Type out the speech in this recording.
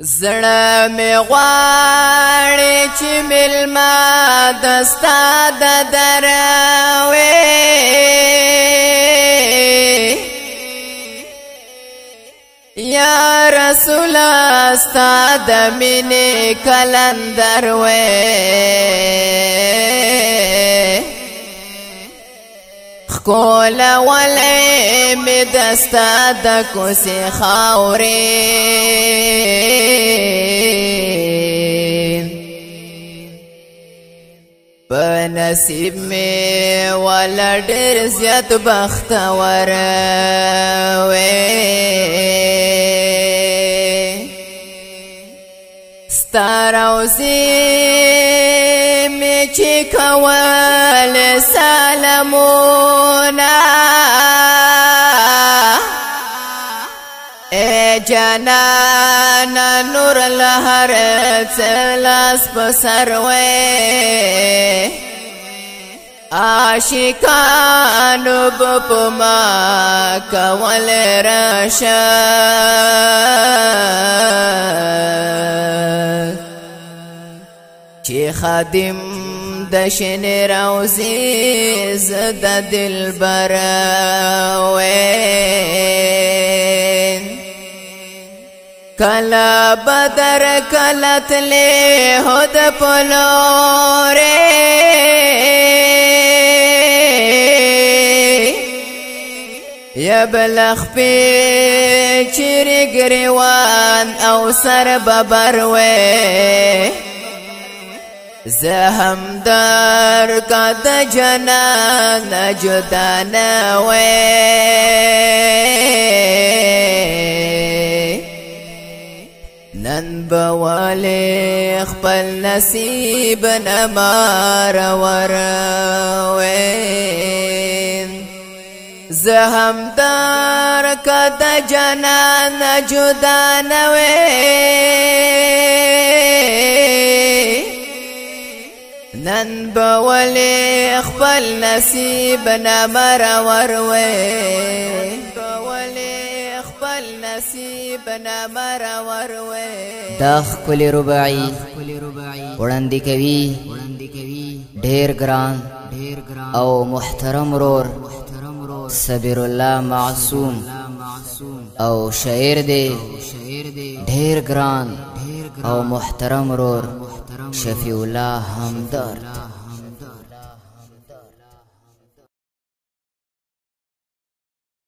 زړه می غواړي چې ملما دستا د دروي یا رسول استا د مینې کلندر وې خکول ولې می دستا د کوسې خاورې په نصیب می ولا ډېر زیات بختور وې ستاروزی می چې کول سلامونه اے جانان نور لهر څلاس پسر وې عاشقانو بپما کول راشا چې خادم د شن روزي زد دلبر وین کلا بدر کلت له هد پلوره یا بلخ په چیرې ګریوان او سر ببر وې زهم در کد جنان جدا نه وې نن بواله خپل نصیب نمار ور وې زهم در کد جنان جدا نه وې نن بولی خپل نصیب نمر وروي بولی خپل نصیب نمر وروي دا خپل رباعي وړاندې کوي ډېر ګران او محترم رور صبر الله معصوم او شاعر دی ډېر ګران او محترم رور شفیع الله همدرد